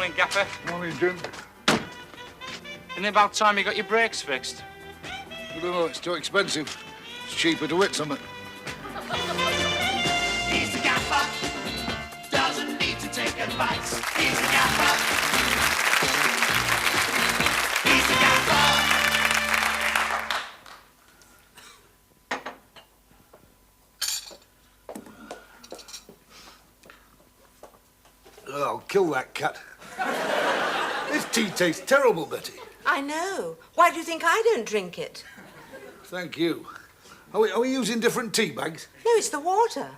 Morning, Gaffer. Morning, Jim. Isn't it about time you got your brakes fixed? I don't know, it's too expensive. It's cheaper to hit something. He's a gaffer, doesn't need to take advice. He's a gaffer. He's a gaffer. Oh, I'll kill that cat. This tea tastes terrible, Betty. I know. Why do you think I don't drink it? Thank you. Are we using different tea bags? No, it's the water.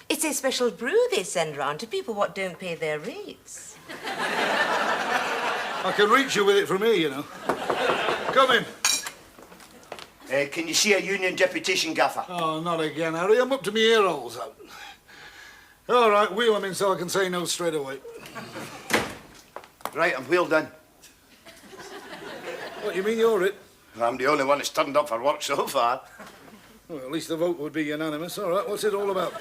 It's a special brew they send round to people what don't pay their rates. I can reach you with it from here, you know. Come in. Can you see a union deputation, Gaffer? Oh, not again, Harry. I'm up to my ear holes. All right, wheel him in so I can say no straight away. Right, I'm wheeled in. What, you mean you're it? I'm the only one that's turned up for work so far. Well, at least the vote would be unanimous. All right, what's it all about?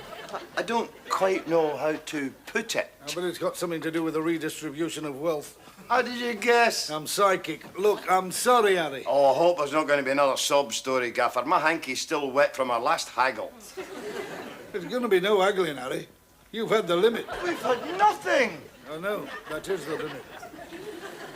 I don't quite know how to put it. I bet it's got something to do with the redistribution of wealth. How did you guess? I'm psychic. Look, I'm sorry, Harry. Oh, I hope there's not going to be another sob story, Gaffer. My hanky's still wet from our last haggle. There's going to be no haggling, Harry. You've had the limit. We've had nothing. I know, that is the limit.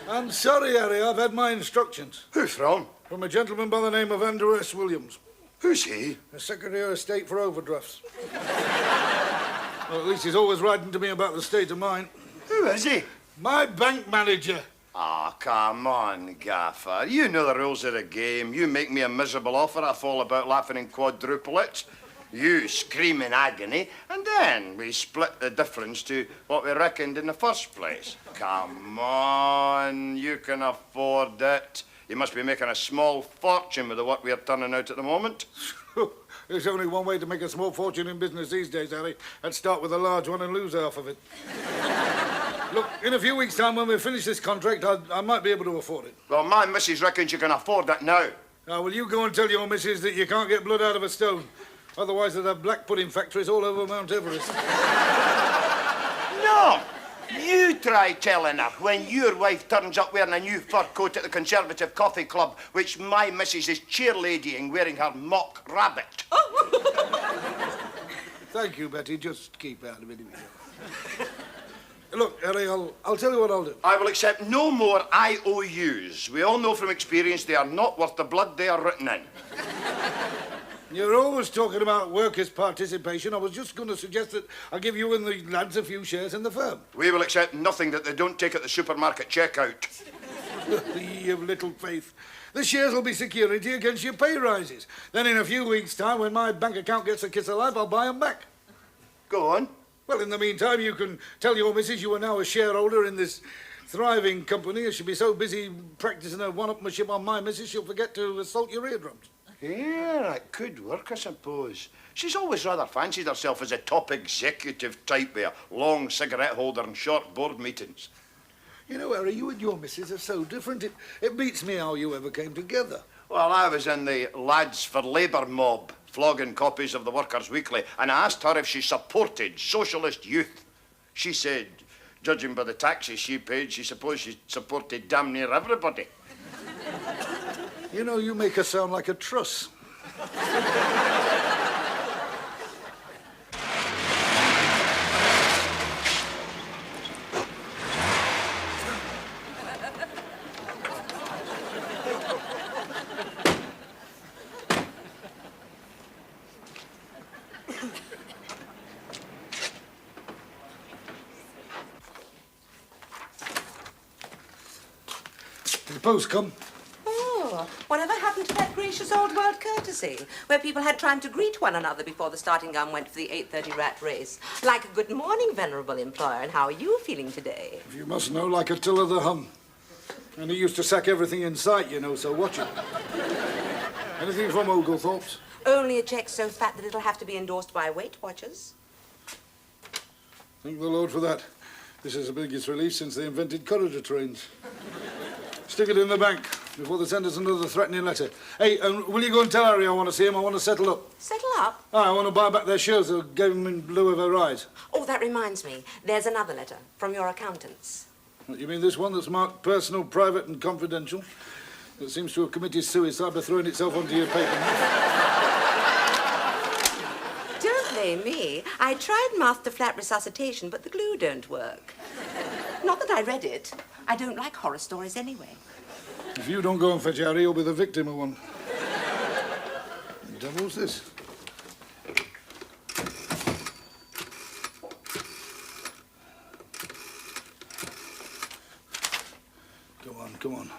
I'm sorry, Harry, I've had my instructions. Who from? From a gentleman by the name of Andrew S. Williams. Who's he? The Secretary of State for overdrafts. Well, at least he's always writing to me about the state of mine. Who is he? My bank manager. Ah, come on, Gaffer. You know the rules of the game. You make me a miserable offer, I fall about laughing in quadruplets. You scream in agony, and then we split the difference to what we reckoned in the first place. Come on, you can afford it. You must be making a small fortune with the work we're turning out at the moment. There's only one way to make a small fortune in business these days, Harry. And start with a large one and lose half of it. Look, in a few weeks' time, when we finish this contract, I might be able to afford it. Well, my missus reckons you can afford it now. Now, will you go and tell your missus that you can't get blood out of a stone? Otherwise, they'll have black pudding factories all over Mount Everest. No! You try telling her when your wife turns up wearing a new fur coat at the Conservative Coffee Club, which my missus is cheerleading wearing her mock rabbit. Thank you, Betty. Just keep out of it. Look, Harry, I'll tell you what I'll do. I will accept no more IOUs. We all know from experience they are not worth the blood they are written in. You're always talking about workers' participation. I was just going to suggest that I give you and the lads a few shares in the firm. We will accept nothing that they don't take at the supermarket checkout. Ye of little faith. The shares will be security against your pay rises. Then in a few weeks' time, when my bank account gets a kiss of life, I'll buy them back. Go on. Well, in the meantime, you can tell your missus you are now a shareholder in this thriving company. She'll be so busy practicing her one-upmanship on my missus, she'll forget to assault your eardrums. Yeah, that could work, I suppose. She's always rather fancied herself as a top executive type with a long cigarette holder and short board meetings. You know, Harry, you and your missus are so different. It beats me how you ever came together. Well, I was in the Lads for Labour mob, flogging copies of the Workers' Weekly, and I asked her if she supported socialist youth. She said, judging by the taxes she paid, she supposed she supported damn near everybody. You know, you make her sound like a truss. Did the post come? Whatever happened to that gracious old world courtesy, where people had time to greet one another before the starting gun went for the 8:30 rat race? Like a good morning, venerable employer, and how are you feeling today? If you must know, like Attila the Hun. And he used to sack everything in sight, you know, so watch it. Anything from Oglethorpe's? Only a cheque so fat that it'll have to be endorsed by Weight Watchers. Thank the Lord for that. This is the biggest relief since they invented corridor trains. Stick it in the bank before they send us another threatening letter. Hey, will you go and tell Harry I want to see him? I want to settle up. Settle up? I want to buy back their shares I gave them in lieu of a rise. Oh, that reminds me. There's another letter from your accountants. You mean this one that's marked personal, private and confidential? That seems to have committed suicide by throwing itself onto your paper. Don't blame me. I tried master flat resuscitation, but the glue don't work. Not that I read it. I don't like horror stories anyway. If you don't go and fetch Harry, you'll be the victim of one. What the devil's this? Come on.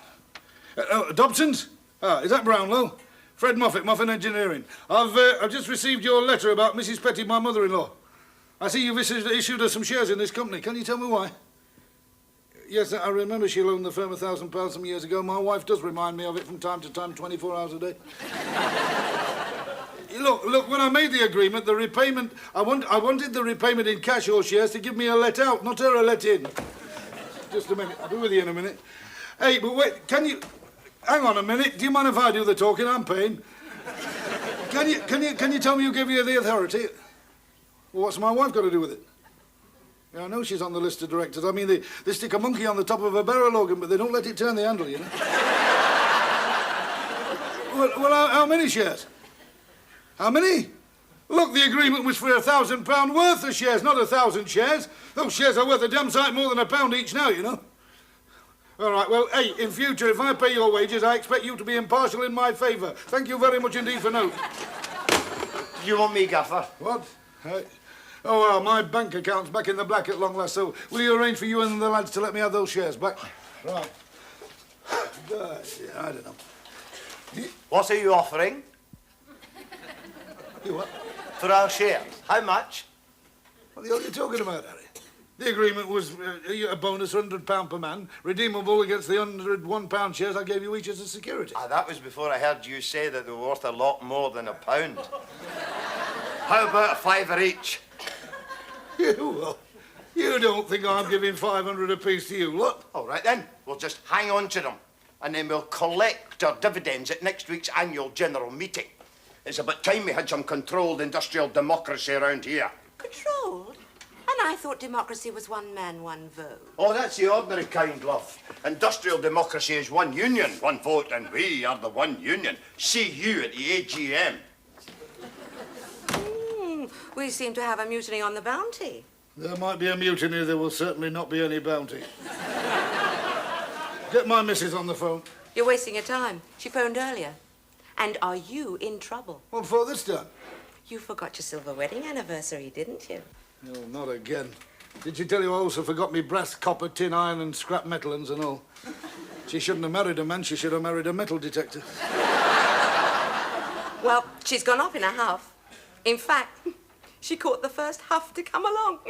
Dobson's? Ah, is that Brownlow? Fred Moffat, Moffat Engineering. I've just received your letter about Mrs. Petty, my mother-in-law. I see you've issued her some shares in this company. Can you tell me why? Yes, I remember she loaned the firm £1,000 some years ago. My wife does remind me of it from time to time, 24 hours a day. Look, when I made the agreement, the repayment... I wanted the repayment in cash or shares to give me a let out, not her a let in. Just a minute. I'll be with you in a minute. Hey, but wait, can you... Hang on a minute. Do you mind if I do the talking? I'm paying. Can you tell me who gave you the authority? Well, what's my wife got to do with it? Yeah, I know she's on the list of directors. I mean, they stick a monkey on the top of a barrel organ, but they don't let it turn the handle, you know. Well, how many shares? How many? Look, the agreement was for £1,000 worth of shares, not 1,000 shares. Those shares are worth a damn sight more than £1 each now, you know. All right, well, hey, in future, if I pay your wages, I expect you to be impartial in my favour. Thank you very much indeed for note. You want me, Gaffer? What? Oh, well, my bank account's back in the black at long last, so will you arrange for you and the lads to let me have those shares back? Right. I don't know. What are you offering? You what? For our shares. How much? What the hell are you talking about, Harry? The agreement was a bonus £100 per man, redeemable against the £101 shares I gave you each as a security. Ah, that was before I heard you say that they were worth a lot more than £1. How about £5 each? You don't think I'm giving 500 apiece to you, look? All right, then. We'll just hang on to them. And then we'll collect our dividends at next week's annual general meeting. It's about time we had some controlled industrial democracy around here. Controlled? And I thought democracy was one man, one vote. Oh, that's the ordinary kind, love. Industrial democracy is one union, one vote, and we are the one union. See you at the AGM. We seem to have a mutiny on the Bounty. There might be a mutiny, there will certainly not be any bounty. Get my missus on the phone. You're wasting your time. She phoned earlier. And are you in trouble? What for this time? You forgot your silver wedding anniversary, didn't you? Oh, not again. Did she tell you I also forgot me brass, copper, tin, iron and scrap metallings and all? She shouldn't have married a man, she should have married a metal detector. Well, she's gone off in a huff. In fact, she caught the first huff to come along.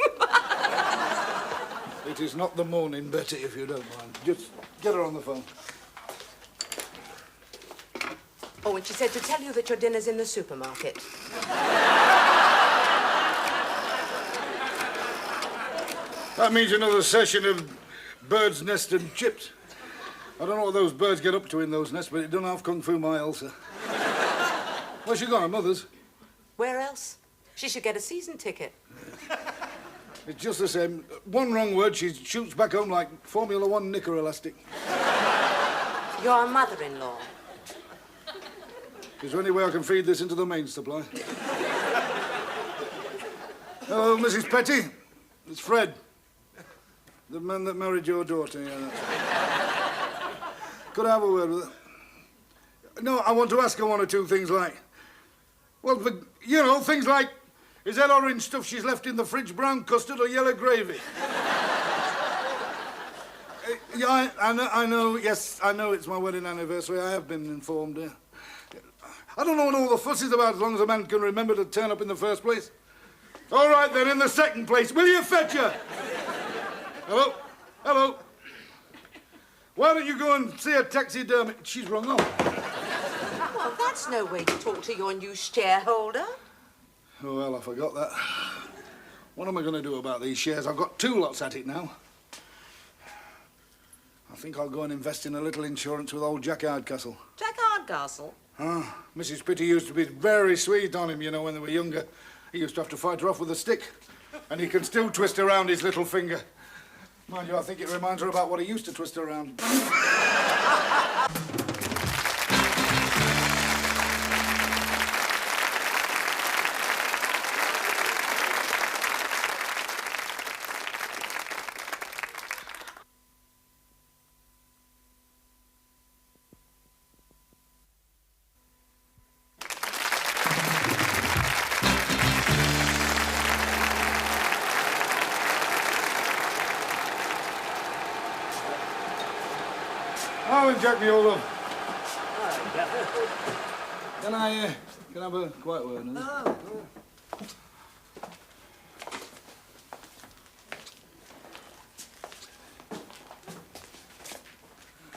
It is not the morning, Betty, if you don't mind. Just get her on the phone. Oh, and she said to tell you that your dinner's in the supermarket. That means another session of bird's nest and chips. I don't know what those birds get up to in those nests, but it don't half kung fu my Elsa. Where's she gone? Her mother's? Where else? She should get a season ticket. It's just the same. One wrong word, she shoots back home like Formula One knicker elastic. Your mother-in-law. Is there any way I can feed this into the main supply? Hello, Mrs. Petty. It's Fred. The man that married your daughter, yeah. Could I have a word with her? No, I want to ask her one or two things like... Well, you know, things like... Is that orange stuff she's left in the fridge brown custard or yellow gravy? Yeah, I know, yes, I know it's my wedding anniversary. I have been informed, yeah. I don't know what all the fuss is about as long as a man can remember to turn up in the first place. All right, then, in the second place, will you fetch her? Hello? Hello? Why don't you go and see a taxidermist? She's rung off. Well, that's no way to talk to your new shareholder. Oh, well, I forgot that. What am I going to do about these shares? I've got 2 lots at it now. I think I'll go and invest in a little insurance with old Jack Hardcastle. Jack Hardcastle? Ah, Mrs. Pitty used to be very sweet on him, you know, when they were younger. He used to have to fight her off with a stick. And he can still twist around his little finger. Mind you, I think it reminds her about what he used to twist her around. Oh, and Jack, me old love. Hi, Gaffer. Can I have a quiet word?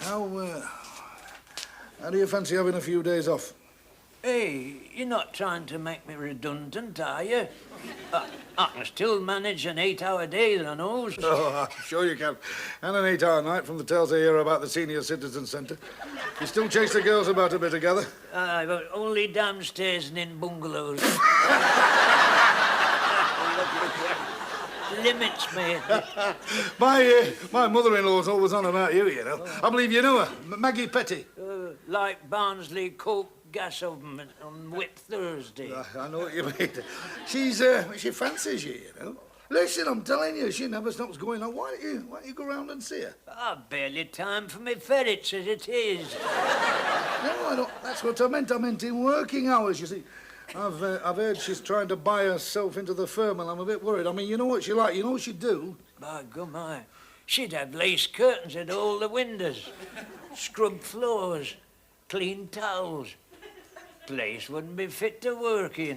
Oh, How do you fancy having a few days off? hey, you're not trying to make me redundant, are you? I can still manage an 8-hour day, I knows. Oh, I'm sure you can. And an 8-hour night from the tales I hear about the Senior Citizen Centre. You still chase the girls about a bit together? Aye, but only downstairs and in bungalows. Limits, mate. My mother-in-law's always on about you, you know. I believe you know her, Maggie Petty. Like Barnsley Coke gas oven on Whip Thursday. I know what you mean. She fancies you, you know. Listen, I'm telling you, she never stops going on. Why don't you go round and see her? I've barely time for me ferrets as it is. No, I don't. That's what I meant. I meant in working hours, you see. I've heard she's trying to buy herself into the firm, and I'm a bit worried. I mean, you know what she like. You know what she'd do? By gum, aye. She'd have lace curtains at all the windows, scrub floors, clean towels. Place wouldn't be fit to work in.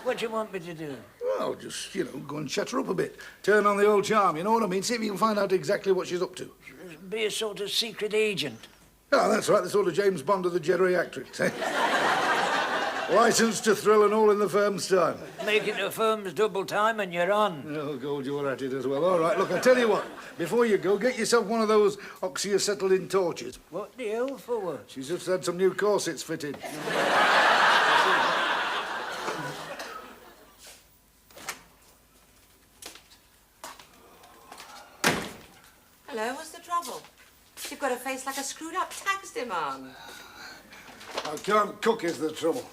What do you want me to do? Well, just, you know, go and shut her up a bit. Turn on the old charm, you know what I mean? See if you can find out exactly what she's up to. Be a sort of secret agent. Oh, that's right, the sort of James Bond of the geriatrics, eh? Licensed to thrill and all in the firm's time. Make it a firm's double time and you're on. Oh, God, you're at it as well. All right, look, I tell you what. Before you go, get yourself one of those oxyacetylene torches. What the hell for? She's just had some new corsets fitted. Hello, what's the trouble? You've got a face like a screwed-up tax demand. I can't cook is the trouble.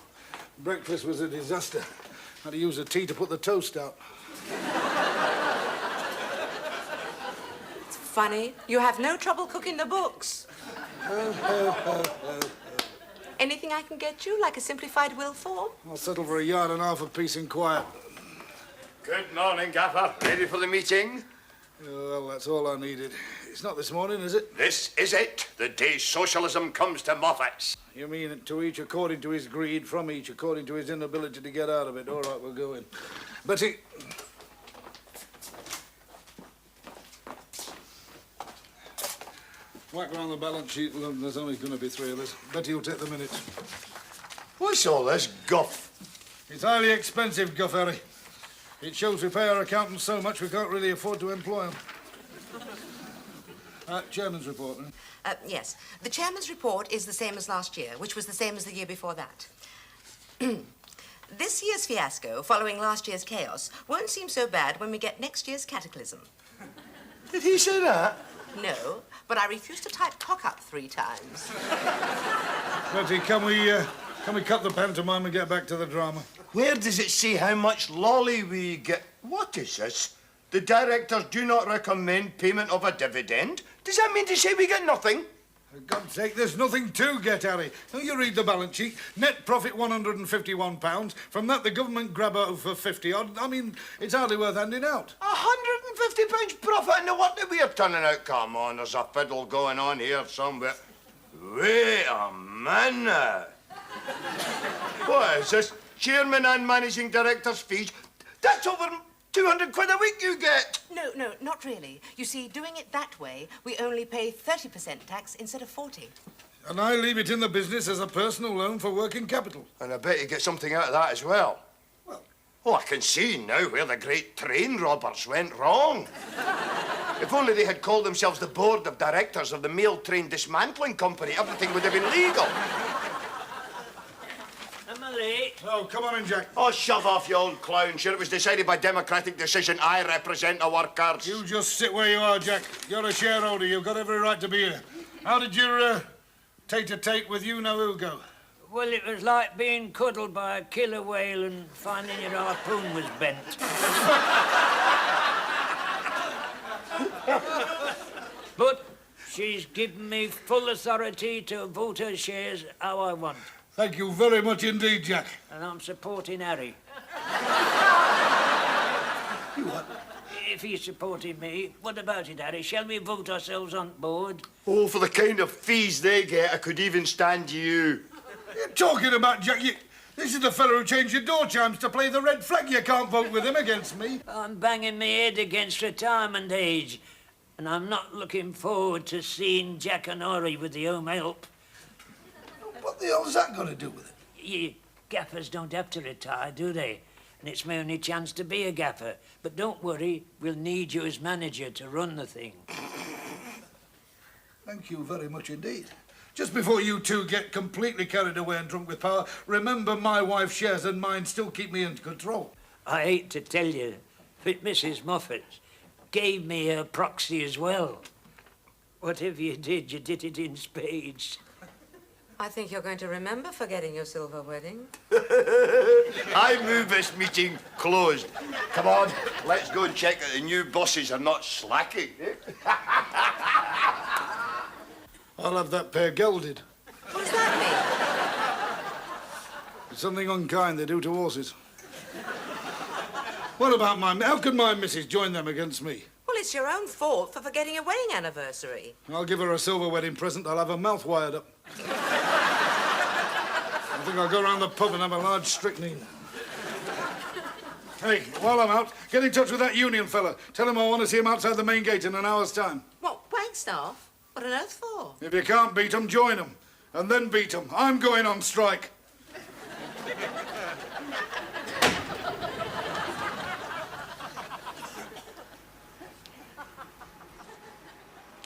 Breakfast was a disaster. Had to use a tea to put the toast out. It's funny. You have no trouble cooking the books. Anything I can get you, like a simplified will form? I'll settle for 1.5 yards of peace and quiet. Good morning, Gaffer. Ready for the meeting? Oh, well, that's all I needed. It's not this morning, is it? This is it. The day socialism comes to Moffat's. You mean to each according to his greed, from each according to his inability to get out of it. All right, we'll go in. Betty. Whack round the balance sheet. There's only going to be 3 of us. Betty will take the minutes. What's all this guff? It's highly expensive, Gaffer. It shows we pay our accountants so much we can't really afford to employ them. Chairman's report, eh? Yes. The chairman's report is the same as last year, which was the same as the year before that. This year's fiasco, following last year's chaos, won't seem so bad when we get next year's cataclysm. Did he say that? No, but I refuse to type cock up 3 times. Betty, can we cut the pantomime and get back to the drama? Where does it say how much lolly we get? What is this? The directors do not recommend payment of a dividend? Does that mean to say we get nothing? For God's sake, there's nothing to get, Harry. Don't you read the balance sheet? Net profit £151. From that, the government grab over 50 odd. I mean, it's hardly worth handing out. £150 profit in the work that we are turning out? Come on, there's a fiddle going on here somewhere. Wait a minute. What is this? Chairman and managing director's fees? That's over 200 quid a week you get. No, not really. You see, doing it that way, we only pay 30% tax instead of 40. And I leave it in the business as a personal loan for working capital. And I bet you get something out of that as well. Well, Oh, I can see now where the great train robbers went wrong. If only they had called themselves the board of directors of the mail train dismantling company, everything would have been legal. Am I late? Oh, come on in, Jack. Oh, shove off, you old clown. Sure, it was decided by democratic decision. I represent the workers. You just sit where you are, Jack. You're a shareholder. You've got every right to be here. How did your tete-a-tete with you know who go? Well, it was like being cuddled by a killer whale and finding your harpoon was bent. But she's given me full authority to vote her shares how I want. Thank you very much indeed, Jack. And I'm supporting Harry. You what? If he's supporting me, what about it, Harry? Shall we vote ourselves on board? Oh, for the kind of fees they get, I could even stand you. What are you talking about, Jack? This is the fellow who changed your door chimes to play the red flag. You can't vote with him against me. I'm banging my head against retirement age, and I'm not looking forward to seeing Jack and Ori with the home help. What the hell's that got to do with it? You gaffers don't have to retire, do they? And it's my only chance to be a gaffer. But don't worry, we'll need you as manager to run the thing. Thank you very much indeed. Just before you two get completely carried away and drunk with power, remember my wife's shares and mine still keep me in control. I hate to tell you, but Mrs. Moffat gave me her proxy as well. Whatever you did it in spades. I think you're going to remember forgetting your silver wedding. I move this meeting closed. Come on, let's go and check that the new bosses are not slacking. I'll have that pair gelded. What does that mean? It's something unkind they do to horses. What about how could my missus join them against me? Well, it's your own fault for forgetting a wedding anniversary. I'll give her a silver wedding present. I'll have her mouth wired up. I think I'll go round the pub and have a large strychnine. Hey, while I'm out, get in touch with that union fella. Tell him I want to see him outside the main gate in an hour's time. What, Wagstaff? What on earth for? If you can't beat 'em, join 'em. And then beat 'em. I'm going on strike.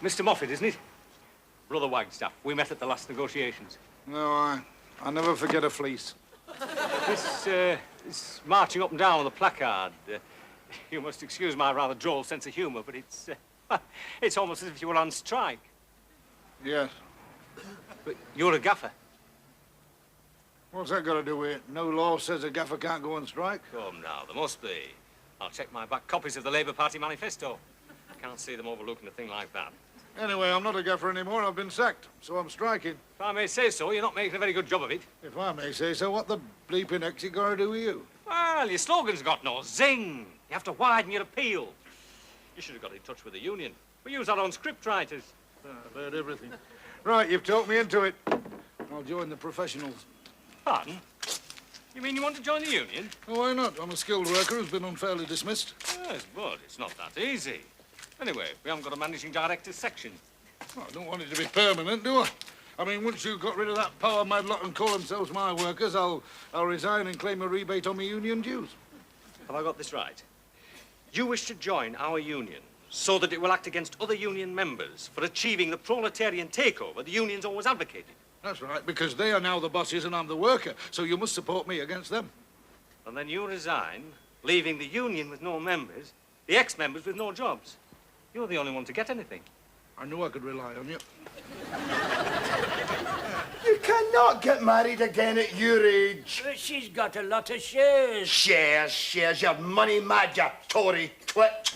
Mr. Moffat, isn't it? Brother Wagstaff. We met at the last negotiations. No, I never forget a fleece. This marching up and down on the placard. You must excuse my rather droll sense of humour, but it's almost as if you were on strike. Yes. But you're a gaffer. What's that got to do with it? No law says a gaffer can't go on strike. Come now, there must be. I'll check my back copies of the Labour Party manifesto. I can't see them overlooking a thing like that. Anyway, I'm not a gaffer anymore. I've been sacked, so I'm striking. If I may say so, you're not making a very good job of it. If I may say so, what the bleeping heck's it got to do with you? Well, your slogan's got no zing. You have to widen your appeal. You should have got in touch with the union. We use our own script writers. I've heard everything. Right, you've talked me into it. I'll join the professionals. Pardon? You mean you want to join the union? Oh, why not? I'm a skilled worker who's been unfairly dismissed. Yes, but it's not that easy. Anyway, we haven't got a managing director's section. Well, I don't want it to be permanent, do I? I mean, once you've got rid of that power-mad lot and call themselves my workers, I'll resign and claim a rebate on my union dues. Have I got this right? You wish to join our union so that it will act against other union members for achieving the proletarian takeover the union's always advocated. That's right, because they are now the bosses and I'm the worker, so you must support me against them. And then you resign, leaving the union with no members, the ex-members with no jobs. You're the only one to get anything. I knew I could rely on you. You cannot get married again at your age. But she's got a lot of shares. Shares, you're money mad, you Tory twit.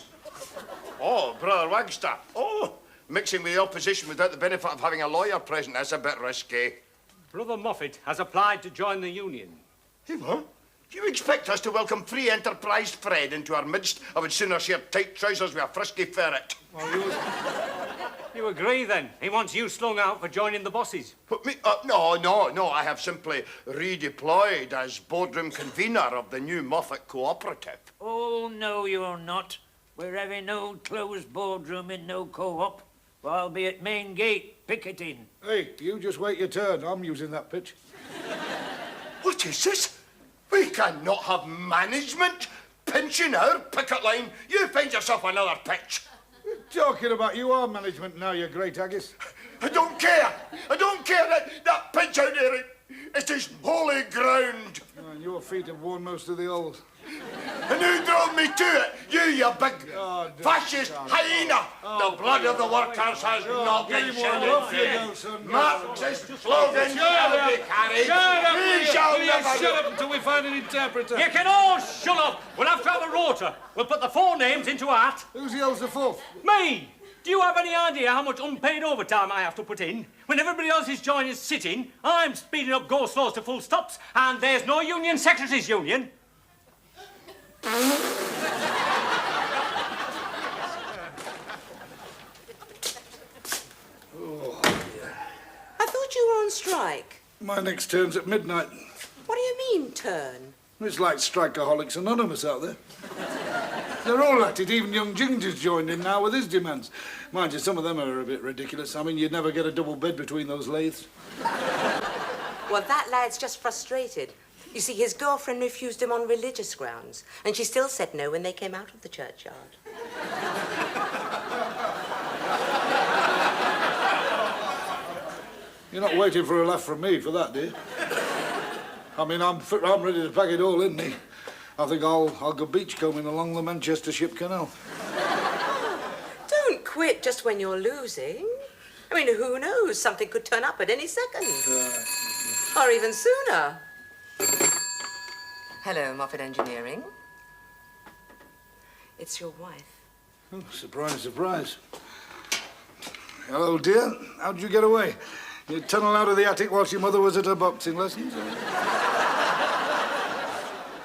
Oh, Brother Wagstaff. Oh, mixing with the opposition without the benefit of having a lawyer present, that's a bit risky. Brother Moffat has applied to join the union. Hey, what? Do you expect us to welcome free enterprise Fred into our midst? I would sooner share tight trousers with a frisky ferret. Well, You agree, then? He wants you slung out for joining the bosses. Put me... No. I have simply redeployed as boardroom convener of the new Moffat Cooperative. Oh, no, you're not. We're having no closed boardroom in no co-op. I'll be at main gate, picketing. Hey, you just wait your turn. I'm using that pitch. What is this? We cannot have management pinching our picket line. You find yourself another pitch. Talking about you are management now, you great haggis. I don't care. That pinch out there, it is holy ground. And your feet have worn most of the old. And who drove me to it? You big fascist hyena! The blood of the workers has not been shed. Marxist slogan shall be carried. We shall never... Shut up until we find an interpreter. You can all shut up. We'll have to have a rota. We'll put the 4 names into art. Who's yells the fourth? Me! Do you have any idea how much unpaid overtime I have to put in? When everybody else's joint is sitting, I'm speeding up go slows to full stops, and there's no union secretaries union. I thought you were on strike. My next turn's at midnight. What do you mean, turn? It's like Strikeaholics Anonymous out there. They're all at it. Even young Ginger's joined in now with his demands. Mind you, some of them are a bit ridiculous. I mean, you'd never get a double bed between those lathes. Well, that lad's just frustrated. You see, his girlfriend refused him on religious grounds, and she still said no when they came out of the churchyard. You're not waiting for a laugh from me for that, dear. I mean, I'm ready to pack it all in me. I think I'll go beachcombing along the Manchester Ship Canal. Don't quit just when you're losing. I mean, who knows? Something could turn up at any second. Or even sooner. Hello, Moffat Engineering. It's your wife. Oh, surprise, surprise. Hello, dear. How'd you get away? You tunnel out of the attic whilst your mother was at her boxing lessons?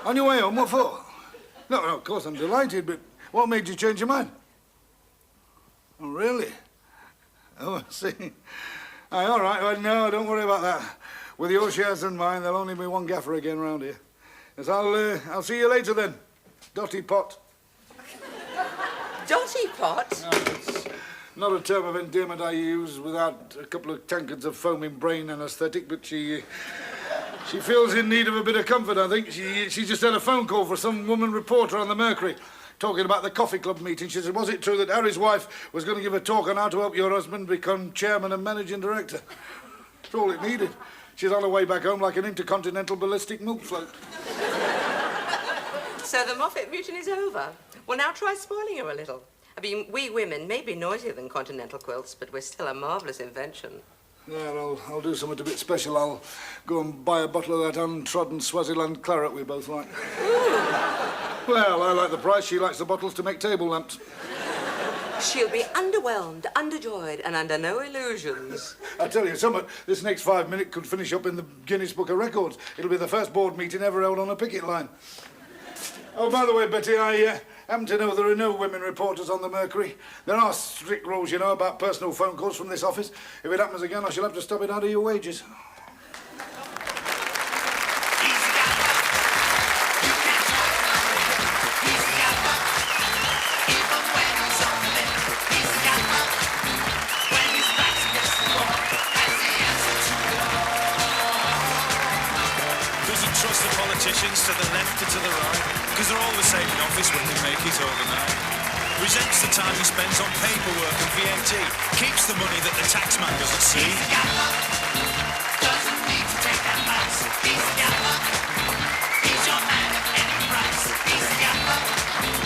On your way home, what for? No, of course, I'm delighted, but what made you change your mind? Oh, really? Oh, I see. Aye, all right. Well, no, don't worry about that. With your shares and mine, there'll only be one gaffer again round here. Yes, I'll see you later then. Dotty Pot. Dotty Pot? No, it's not a term of endearment I use without a couple of tankards of foaming brain anaesthetic, but she feels in need of a bit of comfort, I think. She just had a phone call for some woman reporter on the Mercury, talking about the coffee club meeting. She said, was it true that Harry's wife was going to give a talk on how to help your husband become chairman and managing director? That's all it needed. She's on her way back home like an intercontinental ballistic milk float. So the Moffat mutiny is over. Well, now try spoiling her a little. I mean, we women may be noisier than continental quilts, but we're still a marvellous invention. Yeah, I'll do something a bit special. I'll go and buy a bottle of that untrodden Swaziland claret we both like. Well, I like the price. She likes the bottles to make table lamps. She'll be underwhelmed, underjoyed, and under no illusions. I tell you something, this next 5 minutes could finish up in the Guinness Book of Records. It'll be the first board meeting ever held on a picket line. Oh, by the way, Betty, I happen to know there are no women reporters on the Mercury. There are strict rules, you know, about personal phone calls from this office. If it happens again, I shall have to stop it out of your wages. Trust the politicians to the left or to the right, because they're all the same in office when they make it overnight. Resents the time he spends on paperwork and VAT, keeps the money that the taxman doesn't see. Doesn't need to take advice. He's a gaffer. He's your man at any price. He's a gaffer.